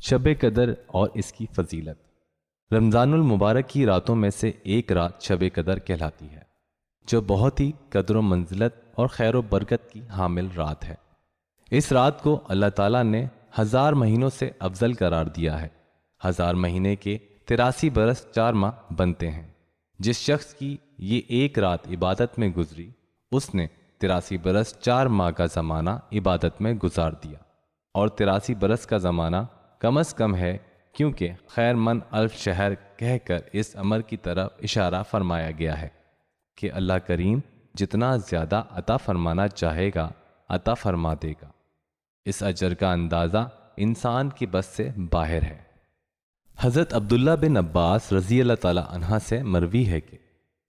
شب قدر اور اس کی فضیلت۔ رمضان المبارک کی راتوں میں سے ایک رات شب قدر کہلاتی ہے، جو بہت ہی قدر و منزلت اور خیر و برکت کی حامل رات ہے۔ اس رات کو اللہ تعالیٰ نے 1000 مہینوں سے افضل قرار دیا ہے۔ 1000 مہینے کے 83 برس 4 ماہ بنتے ہیں۔ جس شخص کی یہ ایک رات عبادت میں گزری، اس نے 83 برس 4 ماہ کا زمانہ عبادت میں گزار دیا، اور 83 برس کا زمانہ کم از کم ہے، کیونکہ خیر من الف شہر کہہ کر اس امر کی طرف اشارہ فرمایا گیا ہے کہ اللہ کریم جتنا زیادہ عطا فرمانا چاہے گا عطا فرما دے گا۔ اس اجر کا اندازہ انسان کی بس سے باہر ہے۔ حضرت عبداللہ بن عباس رضی اللہ تعالیٰ عنہ سے مروی ہے کہ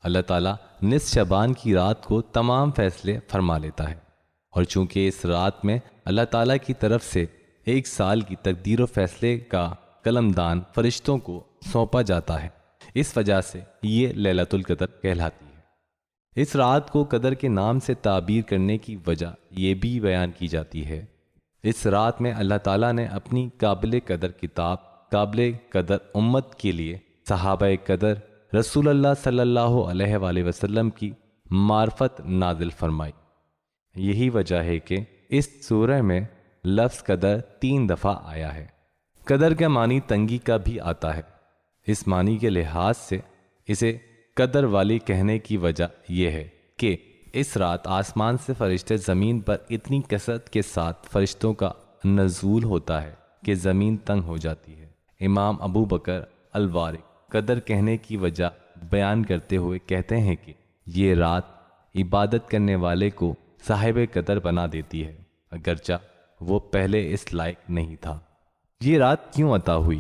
اللہ تعالیٰ نصف شعبان کی رات کو تمام فیصلے فرما لیتا ہے، اور چونکہ اس رات میں اللہ تعالیٰ کی طرف سے ایک سال کی تقدیر و فیصلے کا قلمدان فرشتوں کو سونپا جاتا ہے، اس وجہ سے یہ لیلۃ القدر کہلاتی ہے۔ اس رات کو قدر کے نام سے تعبیر کرنے کی وجہ یہ بھی بیان کی جاتی ہے۔ اس رات میں اللہ تعالیٰ نے اپنی قابل قدر کتاب قابل قدر امت کے لیے صحابہ قدر رسول اللہ صلی اللہ علیہ وآلہ وسلم کی معرفت نازل فرمائی۔ یہی وجہ ہے کہ اس سورہ میں لفظ قدر 3 دفعہ آیا ہے۔ قدر کا معنی تنگی کا بھی آتا ہے۔ اس معنی کے لحاظ سے اسے قدر والی کہنے کی وجہ یہ ہے کہ اس رات آسمان سے فرشتے زمین پر اتنی کثرت کے ساتھ فرشتوں کا نزول ہوتا ہے کہ زمین تنگ ہو جاتی ہے۔ امام ابو بکر الوارق قدر کہنے کی وجہ بیان کرتے ہوئے کہتے ہیں کہ یہ رات عبادت کرنے والے کو صاحب قدر بنا دیتی ہے، اگرچہ وہ پہلے اس لائق نہیں تھا۔ یہ رات کیوں عطا ہوئی؟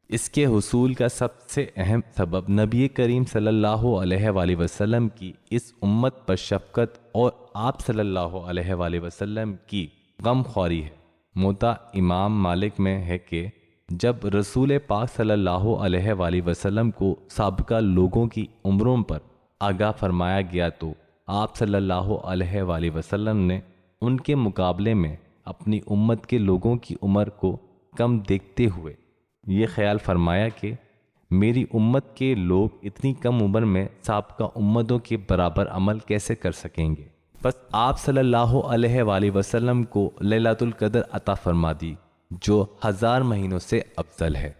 اس کے حصول کا سب سے اہم سبب نبی کریم صلی اللہ علیہ وآلہ وسلم کی اس امت پر شفقت اور آپ صلی اللہ علیہ وآلہ وسلم کی غم خواری ہے۔ موطا امام مالک میں ہے کہ جب رسول پاک صلی اللہ علیہ وآلہ وسلم کو سابقہ لوگوں کی عمروں پر آگاہ فرمایا گیا تو آپ صلی اللہ علیہ وآلہ وسلم نے ان کے مقابلے میں اپنی امت کے لوگوں کی عمر کو کم دیکھتے ہوئے یہ خیال فرمایا کہ میری امت کے لوگ اتنی کم عمر میں سابقہ امتوں کے برابر عمل کیسے کر سکیں گے۔ بس آپ صلی اللہ علیہ وآلہ وسلم کو لیلۃ القدر عطا فرما دی، جو 1000 مہینوں سے افضل ہے۔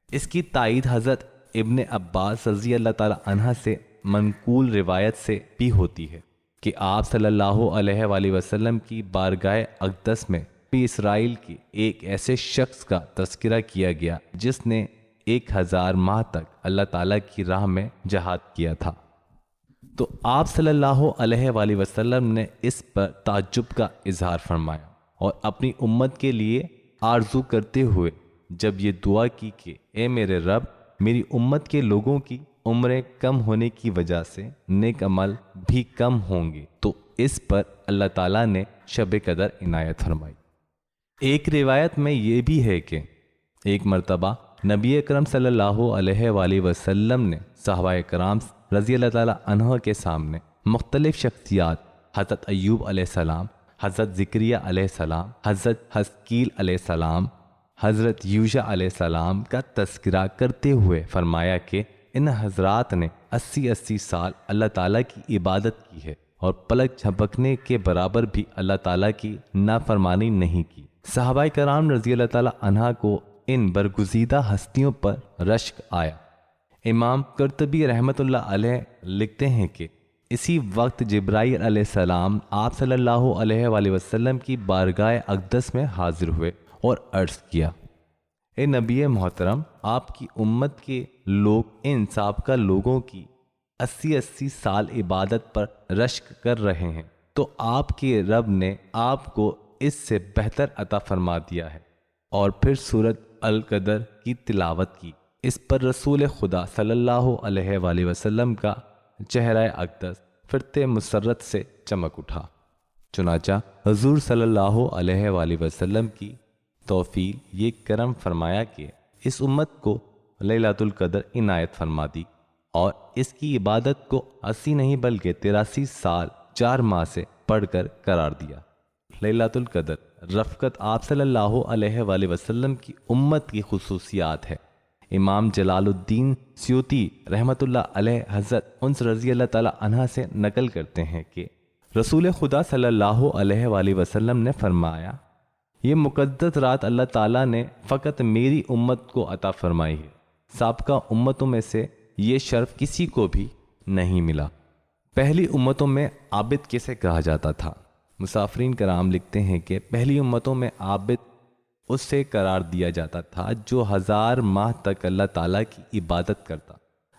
اس کی تائید حضرت ابن عباس رضی اللہ تعالی عنہ سے منقول روایت سے بھی ہوتی ہے کہ آپ صلی اللہ علیہ وآلہ وسلم کی بارگاہ اقدس میں بھی اسرائیل کے ایک ایسے شخص کا تذکرہ کیا گیا جس نے 1000 ماہ تک اللہ تعالیٰ کی راہ میں جہاد کیا تھا۔ تو آپ صلی اللہ علیہ وآلہ وسلم نے اس پر تعجب کا اظہار فرمایا اور اپنی امت کے لیے آرزو کرتے ہوئے جب یہ دعا کی کہ اے میرے رب، میری امت کے لوگوں کی عمریں کم ہونے کی وجہ سے نیک عمل بھی کم ہوں گے، تو اس پر اللہ تعالیٰ نے شب قدر عنایت فرمائی۔ ایک روایت میں یہ بھی ہے کہ ایک مرتبہ نبی اکرم صلی اللہ علیہ وآلہ وسلم نے صحابہ کرام رضی اللہ تعالیٰ عنہ کے سامنے مختلف شخصیات، حضرت ایوب علیہ السلام، حضرت زکریا علیہ السلام، حضرت حزقیل علیہ السلام، حضرت یوشع علیہ السلام کا تذکرہ کرتے ہوئے فرمایا کہ ان حضرات نے 80 سال اللہ تعالیٰ کی عبادت کی ہے اور پلک جھپکنے کے برابر بھی اللہ تعالیٰ کی نافرمانی نہیں کی۔ صحابہ کرام رضی اللہ تعالیٰ عنہ کو ان برگزیدہ ہستیوں پر رشک آیا۔ امام قرطبی رحمۃ اللہ علیہ لکھتے ہیں کہ اسی وقت جبرائیل علیہ السلام آپ صلی اللہ علیہ وآلہ وسلم کی بارگاہ اقدس میں حاضر ہوئے اور عرض کیا، اے نبی محترم، آپ کی امت کے لوگ ان سابقہ لوگوں کی 80 سال عبادت پر رشک کر رہے ہیں، تو آپ کے رب نے آپ کو اس سے بہتر عطا فرما دیا ہے۔ اور پھر سورۃ القدر کی تلاوت کی۔ اس پر رسول خدا صلی اللہ علیہ وآلہ وسلم کا چہرہ اقدس فرت مسرت سے چمک اٹھا۔ چنانچہ حضور صلی اللہ علیہ وآلہ وسلم کی توفیق یہ کرم فرمایا کہ اس امت کو لیلۃ القدر عنایت فرما دی اور اس کی عبادت کو 80 نہیں بلکہ 83 سال 4 ماہ سے پڑھ کر قرار دیا۔ لیلۃ القدر رفقت آپ صلی اللہ علیہ وآلہ وسلم کی امت کی خصوصیات ہے۔ امام جلال الدین سیوطی رحمۃ اللہ علیہ حضرت انس رضی اللہ تعالی عنہ سے نقل کرتے ہیں کہ رسول خدا صلی اللہ علیہ وآلہ وسلم نے فرمایا، یہ مقدس رات اللہ تعالیٰ نے فقط میری امت کو عطا فرمائی ہے، سابقہ امتوں میں سے یہ شرف کسی کو بھی نہیں ملا۔ پہلی امتوں میں عابد کیسے کہا جاتا تھا؟ مسافرین کرام لکھتے ہیں کہ پہلی امتوں میں عابد اس سے قرار دیا جاتا تھا جو 1000 ماہ تک اللہ تعالیٰ کی عبادت کرتا،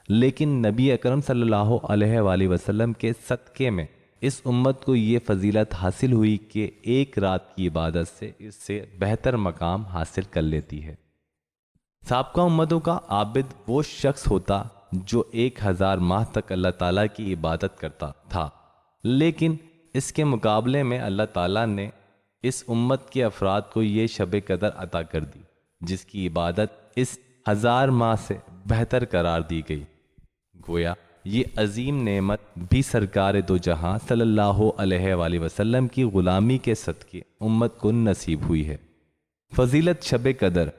لیکن نبی اکرم صلی اللہ علیہ وآلہ وسلم کے صدقے میں اس امت کو یہ فضیلت حاصل ہوئی کہ ایک رات کی عبادت سے اس سے بہتر مقام حاصل کر لیتی ہے۔ سابقہ امتوں کا عابد وہ شخص ہوتا جو 1000 ماہ تک اللہ تعالیٰ کی عبادت کرتا تھا، لیکن اس کے مقابلے میں اللہ تعالیٰ نے اس امت کے افراد کو یہ شب قدر عطا کر دی، جس کی عبادت اس 1000 ماہ سے بہتر قرار دی گئی۔ گویا یہ عظیم نعمت بھی سرکار دو جہاں صلی اللہ علیہ وآلہ وسلم کی غلامی کے صدقے امت کو نصیب ہوئی ہے۔ فضیلت شب قدر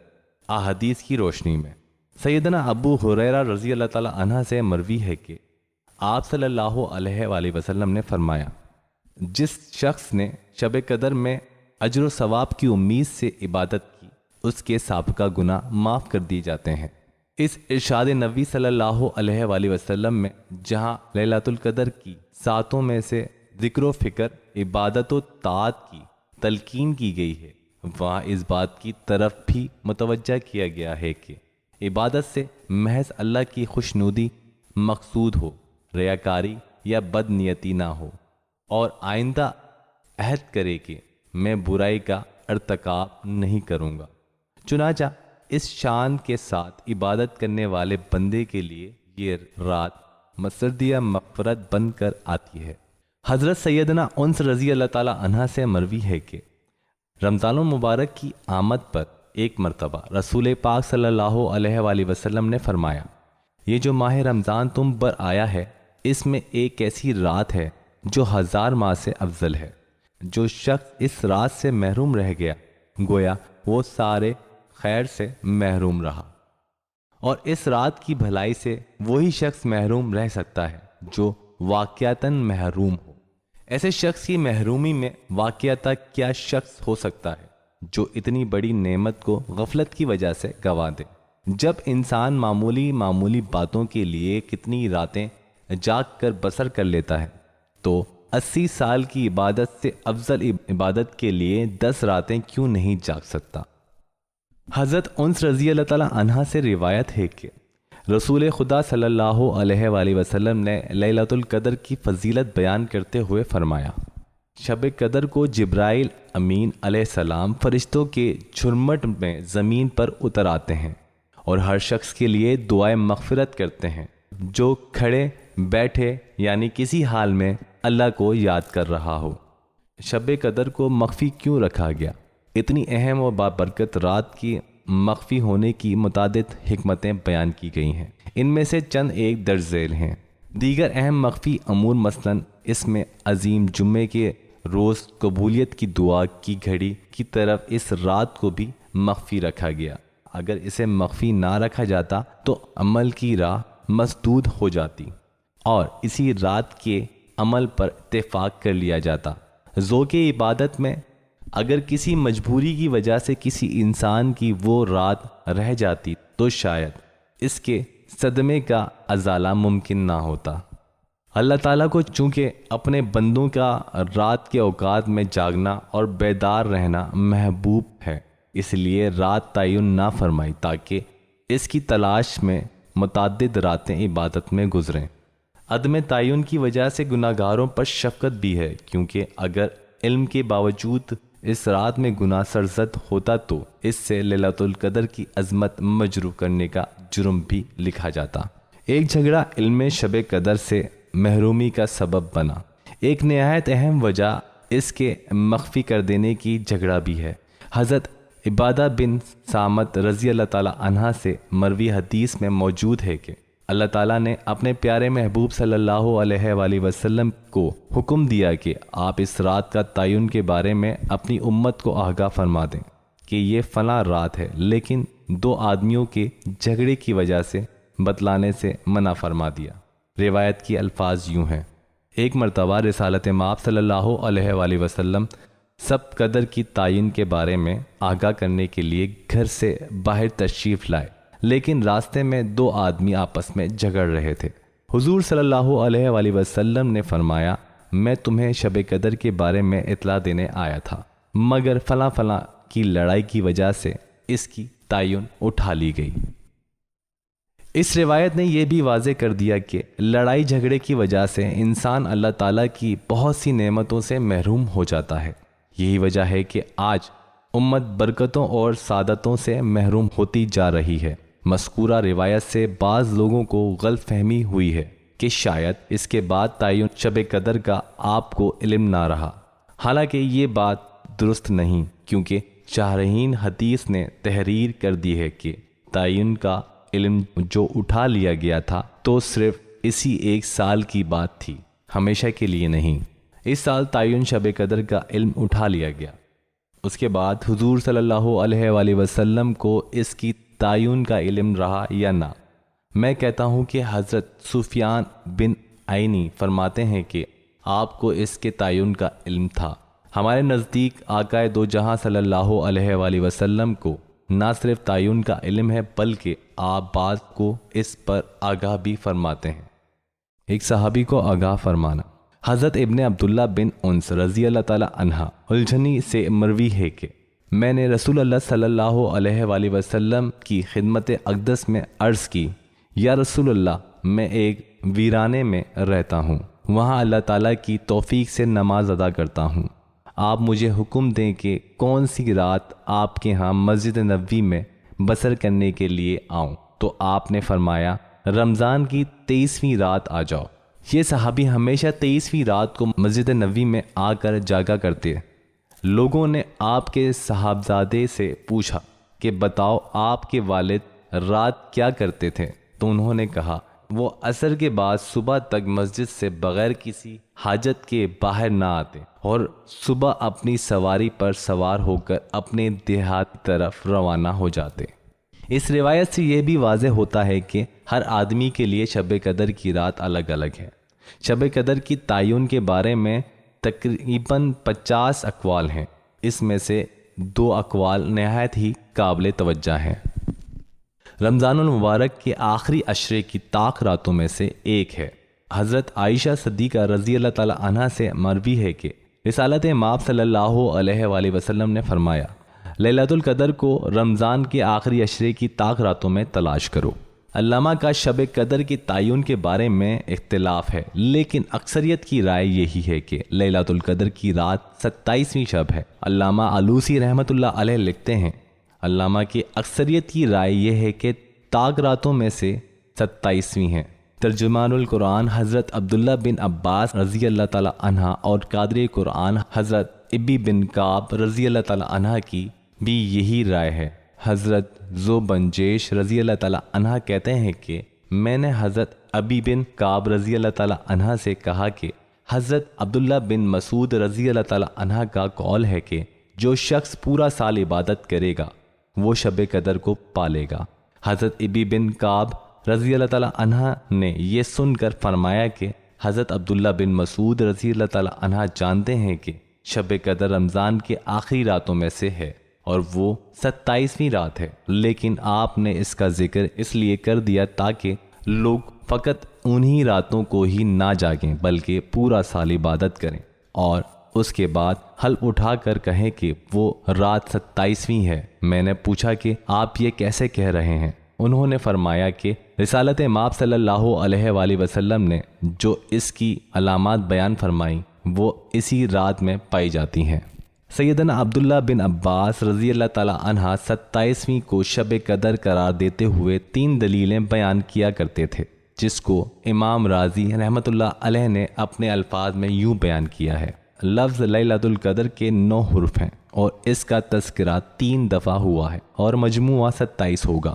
احادیث کی روشنی میں سیدنا ابو ہریرہ رضی اللہ تعالی عنہ سے مروی ہے کہ آپ صلی اللہ علیہ وآلہ وسلم نے فرمایا، جس شخص نے شب قدر میں اجر و ثواب کی امید سے عبادت کی، اس کے سابقہ گناہ معاف کر دیے جاتے ہیں۔ اس ارشاد نبی صلی اللہ علیہ وآلہ وسلم میں جہاں لیلۃ القدر کی ساتوں میں سے ذکر و فکر، عبادت و طاعت کی تلقین کی گئی ہے، وہاں اس بات کی طرف بھی متوجہ کیا گیا ہے کہ عبادت سے محض اللہ کی خوشنودی مقصود ہو، ریاکاری یا بد نیتی نہ ہو، اور آئندہ عہد کرے کہ میں برائی کا ارتکاب نہیں کروں گا۔ چنانچہ اس شان کے ساتھ عبادت کرنے والے بندے کے لیے یہ رات مسردیہ مغفرت بن کر آتی ہے۔ حضرت سیدنا انس رضی اللہ تعالی عنہ سے مروی ہے کہ رمضان المبارک کی آمد پر ایک مرتبہ رسول پاک صلی اللہ علیہ وآلہ وسلم نے فرمایا، یہ جو ماہ رمضان تم پر آیا ہے، اس میں ایک ایسی رات ہے جو 1000 ماہ سے افضل ہے۔ جو شخص اس رات سے محروم رہ گیا، گویا وہ سارے خیر سے محروم رہا، اور اس رات کی بھلائی سے وہی شخص محروم رہ سکتا ہے جو واقعتاً محروم ہو۔ ایسے شخص کی محرومی میں واقعتاً کیا شخص ہو سکتا ہے جو اتنی بڑی نعمت کو غفلت کی وجہ سے گنوا دے؟ جب انسان معمولی باتوں کے لیے کتنی راتیں جاگ کر بسر کر لیتا ہے، تو 80 سال کی عبادت سے افضل عبادت کے لیے 10 راتیں کیوں نہیں جاگ سکتا؟ حضرت انس رضی اللہ تعالی عنہ سے روایت ہے کہ رسول خدا صلی اللہ علیہ وآلہ وسلم نے لیلۃ القدر کی فضیلت بیان کرتے ہوئے فرمایا، شب قدر کو جبرائیل امین علیہ السلام فرشتوں کے جھرمٹ میں زمین پر اتر آتے ہیں اور ہر شخص کے لیے دعائے مغفرت کرتے ہیں جو کھڑے بیٹھے یعنی کسی حال میں اللہ کو یاد کر رہا ہو۔ شب قدر کو مخفی کیوں رکھا گیا؟ اتنی اہم و بابرکت رات کی مخفی ہونے کی متعدد حکمتیں بیان کی گئی ہیں، ان میں سے چند ایک درج ذیل ہیں۔ دیگر اہم مخفی امور مثلاً اس میں عظیم جمعے کے روز قبولیت کی دعا کی گھڑی کی طرف اس رات کو بھی مخفی رکھا گیا۔ اگر اسے مخفی نہ رکھا جاتا تو عمل کی راہ مسدود ہو جاتی اور اسی رات کے عمل پر اتفاق کر لیا جاتا۔ ذوق عبادت میں اگر کسی مجبوری کی وجہ سے کسی انسان کی وہ رات رہ جاتی تو شاید اس کے صدمے کا ازالہ ممکن نہ ہوتا۔ اللہ تعالیٰ کو چونکہ اپنے بندوں کا رات کے اوقات میں جاگنا اور بیدار رہنا محبوب ہے، اس لیے رات تعین نہ فرمائی تاکہ اس کی تلاش میں متعدد راتیں عبادت میں گزریں۔ عدم تعین کی وجہ سے گناہ گاروں پر شفقت بھی ہے، کیونکہ اگر علم کے باوجود اس رات میں گناہ سرزد ہوتا تو اس سے لیلۃ القدر کی عظمت مجروح کرنے کا جرم بھی لکھا جاتا۔ ایک جھگڑا علم شب قدر سے محرومی کا سبب بنا۔ ایک نہایت اہم وجہ اس کے مخفی کر دینے کی جھگڑا بھی ہے۔ حضرت عبادہ بن صامت رضی اللہ تعالی عنہ سے مروی حدیث میں موجود ہے کہ اللہ تعالیٰ نے اپنے پیارے محبوب صلی اللہ علیہ وآلہ وسلم کو حکم دیا کہ آپ اس رات کا تعین کے بارے میں اپنی امت کو آگاہ فرما دیں کہ یہ فلاں رات ہے، لیکن 2 آدمیوں کے جھگڑے کی وجہ سے بتلانے سے منع فرما دیا۔ روایت کی الفاظ یوں ہیں: ایک مرتبہ رسالت مآب صلی اللہ علیہ وآلہ وسلم سب قدر کی تعین کے بارے میں آگاہ کرنے کے لیے گھر سے باہر تشریف لائے، لیکن راستے میں 2 آدمی آپس میں جھگڑ رہے تھے۔ حضور صلی اللہ علیہ وآلہ وسلم نے فرمایا، میں تمہیں شب قدر کے بارے میں اطلاع دینے آیا تھا، مگر فلاں فلاں کی لڑائی کی وجہ سے اس کی تعین اٹھا لی گئی۔ اس روایت نے یہ بھی واضح کر دیا کہ لڑائی جھگڑے کی وجہ سے انسان اللہ تعالیٰ کی بہت سی نعمتوں سے محروم ہو جاتا ہے۔ یہی وجہ ہے کہ آج امت برکتوں اور سعادتوں سے محروم ہوتی جا رہی ہے۔ مذکورہ روایت سے بعض لوگوں کو غلط فہمی ہوئی ہے کہ شاید اس کے بعد تعین شب قدر کا آپ کو علم نہ رہا، حالانکہ یہ بات درست نہیں، کیونکہ شارحین حدیث نے تحریر کر دی ہے کہ تعین کا علم جو اٹھا لیا گیا تھا تو صرف اسی 1 سال کی بات تھی، ہمیشہ کے لیے نہیں۔ اس سال تعین شب قدر کا علم اٹھا لیا گیا، اس کے بعد حضور صلی اللہ علیہ وآلہ وسلم کو اس کی تعین کا علم رہا یا نہ۔ میں کہتا ہوں کہ حضرت سفیان بن عینی فرماتے ہیں کہ آپ کو اس کے تعین کا علم تھا۔ ہمارے نزدیک آقائے دو جہاں صلی اللہ علیہ وآلہ وسلم کو نہ صرف تعین کا علم ہے بلکہ آپ بعض کو اس پر آگاہ بھی فرماتے ہیں۔ ایک صحابی کو آگاہ فرمانا۔ حضرت ابن عبداللہ بن انس رضی اللہ تعالی عنہ الجھنی سے مروی ہے کہ میں نے رسول اللہ صلی اللہ علیہ وآلہ وسلم کی خدمت اقدس میں عرض کی، یا رسول اللہ، میں ایک ویرانے میں رہتا ہوں، وہاں اللہ تعالیٰ کی توفیق سے نماز ادا کرتا ہوں، آپ مجھے حکم دیں کہ کون سی رات آپ کے ہاں مسجد نبوی میں بسر کرنے کے لیے آؤں؟ تو آپ نے فرمایا، رمضان کی 23ویں رات آ جاؤ۔ یہ صحابی ہمیشہ 23ویں رات کو مسجد نبوی میں آ کر جاگا کرتے۔ لوگوں نے آپ کے صاحبزادے سے پوچھا کہ بتاؤ آپ کے والد رات کیا کرتے تھے؟ تو انہوں نے کہا، وہ عصر کے بعد صبح تک مسجد سے بغیر کسی حاجت کے باہر نہ آتے اور صبح اپنی سواری پر سوار ہو کر اپنے دیہات کی طرف روانہ ہو جاتے۔ اس روایت سے یہ بھی واضح ہوتا ہے کہ ہر آدمی کے لیے شب قدر کی رات الگ الگ ہے۔ شب قدر کی تعین کے بارے میں تقریباً 50 اقوال ہیں، اس میں سے 2 اقوال نہایت ہی قابل توجہ ہیں۔ رمضان المبارک کے آخری عشرے کی طاق راتوں میں سے ایک ہے۔ حضرت عائشہ صدیقہ رضی اللہ تعالی عنہا سے مروی ہے کہ رسالت مآب صلی اللہ علیہ وآلہ وسلم نے فرمایا، لیلۃ القدر کو رمضان کے آخری عشرے کی طاق راتوں میں تلاش کرو۔ علامہ کا شب قدر کی تعین کے بارے میں اختلاف ہے، لیکن اکثریت کی رائے یہی ہے کہ لیلۃ القدر کی رات 27ویں شب ہے۔ علامہ آلوسی رحمۃ اللہ علیہ لکھتے ہیں، علامہ کی اکثریت کی رائے یہ ہے کہ طاق راتوں میں سے 27ویں ہیں۔ ترجمان القرآن حضرت عبداللہ بن عباس رضی اللہ تعالی عنہ اور قادری قرآن حضرت ابی بن کعب رضی اللہ تعالی عنہ کی بھی یہی رائے ہے۔ حضرت زوبنجیش رضی اللہ تعالی عنہ کہتے ہیں کہ میں نے حضرت ابی بن کعب رضی اللہ تعالی عنہ سے کہا کہ حضرت عبداللہ بن مسعود رضی اللہ تعالی عنہ کا قول ہے کہ جو شخص پورا سال عبادت کرے گا وہ شب قدر کو پالے گا۔ حضرت ابی بن کعب رضی اللہ تعالی عنہ نے یہ سن کر فرمایا کہ حضرت عبداللہ بن مسعود رضی اللہ تعالی عنہ جانتے ہیں کہ شب قدر رمضان کے آخری راتوں میں سے ہے اور وہ 27ویں رات ہے، لیکن آپ نے اس کا ذکر اس لیے کر دیا تاکہ لوگ فقط انہی راتوں کو ہی نہ جاگیں بلکہ پورا سال عبادت کریں، اور اس کے بعد حلف اٹھا کر کہیں کہ وہ رات 27ویں ہے۔ میں نے پوچھا کہ آپ یہ کیسے کہہ رہے ہیں؟ انہوں نے فرمایا کہ رسالت مآب صلی اللہ علیہ وآلہ وسلم نے جو اس کی علامات بیان فرمائیں وہ اسی رات میں پائی جاتی ہیں۔ سیدنا عبداللہ بن عباس رضی اللہ تعالی عنہ 27ویں کو شب قدر قرار دیتے ہوئے 3 دلیلیں بیان کیا کرتے تھے، جس کو امام راضی رحمۃ اللہ علیہ نے اپنے الفاظ میں یوں بیان کیا ہے۔ لفظ لیلۃ القدر کے 9 حروف ہیں اور اس کا تذکرہ 3 دفعہ ہوا ہے اور مجموعہ 27 ہوگا۔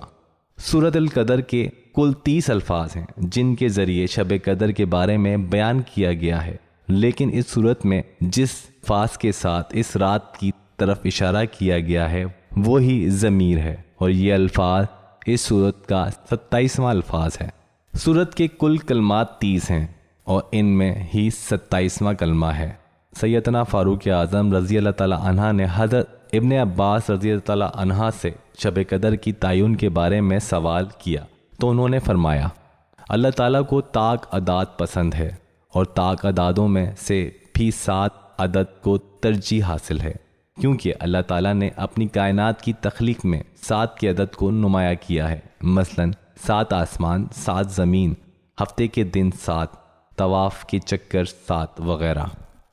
سورۃ القدر کے کل 30 الفاظ ہیں جن کے ذریعے شب قدر کے بارے میں بیان کیا گیا ہے، لیکن اس صورت میں جس الفاظ کے ساتھ اس رات کی طرف اشارہ کیا گیا ہے وہی ضمیر ہے، اور یہ الفاظ اس صورت کا 27واں الفاظ ہے۔ صورت کے کل کلمات 30 ہیں اور ان میں ہی 27واں کلمہ ہے۔ سیدنا فاروق اعظم رضی اللہ تعالیٰ عنہ نے حضرت ابن عباس رضی اللہ تعالیٰ عنہ سے شب قدر کی تعین کے بارے میں سوال کیا تو انہوں نے فرمایا، اللہ تعالیٰ کو طاق اعداد پسند ہے اور طاق اعدادوں میں سے بھی 7 عدد کو ترجیح حاصل ہے، کیونکہ اللہ تعالیٰ نے اپنی کائنات کی تخلیق میں 7 کے عدد کو نمایاں کیا ہے، مثلاً 7 آسمان، 7 زمین، ہفتے کے دن 7، طواف کے چکر 7 وغیرہ۔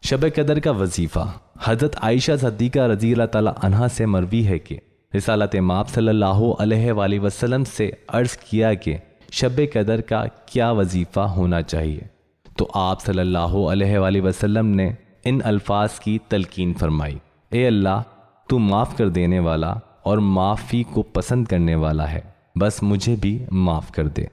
شب قدر کا وظیفہ حضرت عائشہ صدیقہ رضی اللہ تعالیٰ عنہا سے مروی ہے کہ رسالت مآب صلی اللہ علیہ وآلہ وسلم سے عرض کیا کہ شب قدر کا کیا وظیفہ ہونا چاہیے، تو آپ صلی اللہ علیہ وآلہ وسلم نے ان الفاظ کی تلقین فرمائی، اے اللہ تو معاف کر دینے والا اور معافی کو پسند کرنے والا ہے، بس مجھے بھی معاف کر دے۔